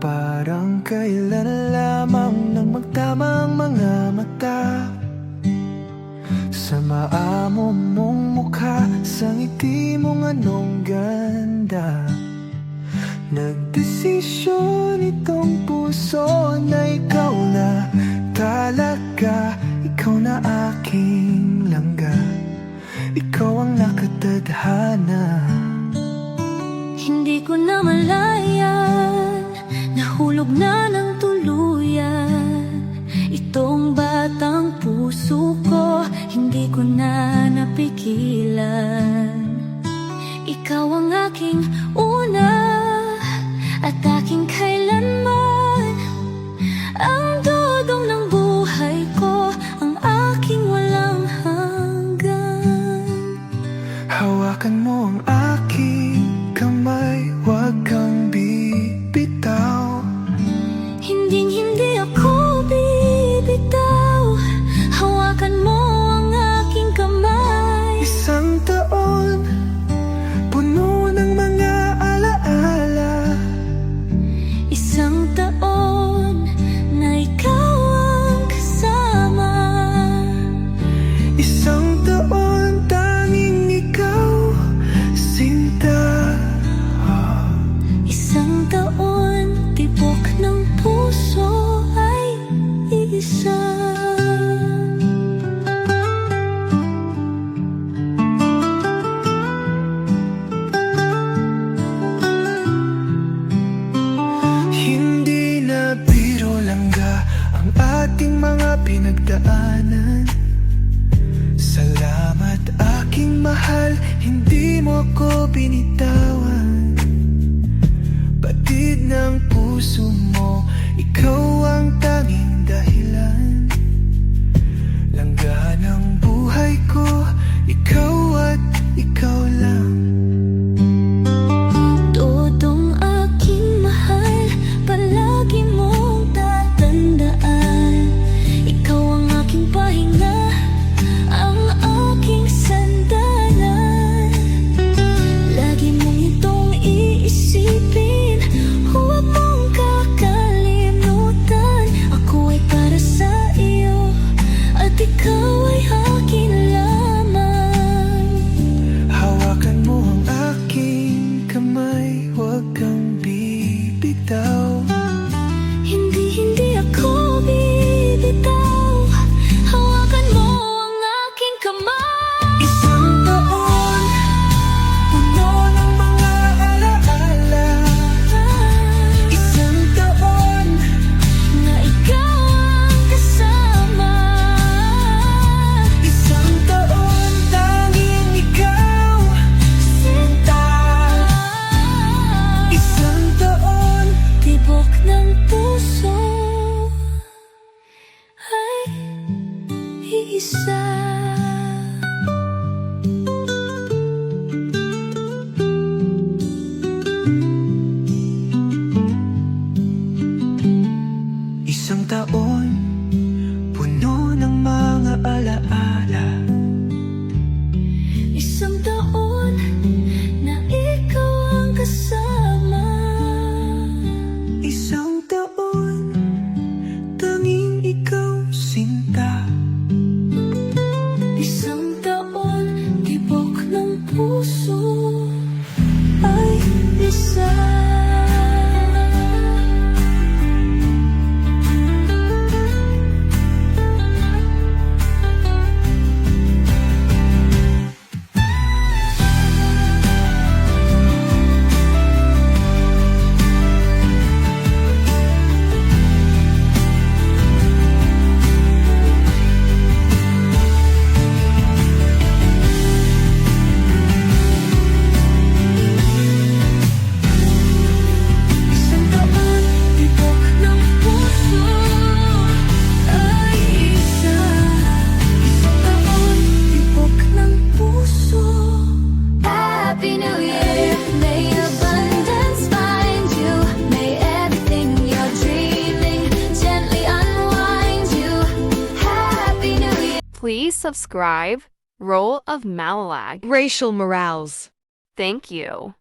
Parang kailan lamang nang magtamang mga mata sa maamo mong mukha, sa ngiti mong anong ganda. Nagdesisyon itong puso na ikaw na talaga, ikaw na aking langga, ikaw ang nakatadhana. Hindi ko na malayan, nahulog na ng tuluyan itong batang puso ko, hindi ko na napigilan. Ikaw ang aking una at aking kailanman, ang dudong ng buhay ko, ang aking walang hanggan. Hawakan mo ang aking kamay, huwag kang bibitaw. Hinding-hindi ako bibitaw, hawakan mo ang aking kamay. Isang taon, puno ng mga alaala. Isang taon na ikaw ang kasama. Isang taon, tanging ikaw, sinta. Isang taon, tibok ng puso ay isa. Hindi na biro langga ang ating mga pinagdaanan. Salamat aking mahal, hindi mo ko binitawan. Batid ng puso mo, ikaw ang tanging dahilan. Langga ng buhay ko, ikaw at ikaw lang. Todong aking mahal, palagi mong tatandaan, ikaw ang aking pahinga, ang aking sandalan. Lagi mong itong iisipin, huwag mong kakalimutan. Ako ay para sa iyo at ikaw ay akin lamang. Hawakan mo ang aking kamay, huwag kang bibitaw. Hindi ako bibitaw, hawakan mo ang aking kamay. Isang taon, puno ng mga alaala. Isang taon, Na ikaw ang kasama. isang taon, tanging ikaw, Sinta. isang taon. Tibok ng puso ay isa. Isang taon, puno ng mga alaala. Isang taon na ikaw ang kasama. Isang taon, tanging ikaw, sinta. Please subscribe Role of Malalag. Racial Morales. Thank you.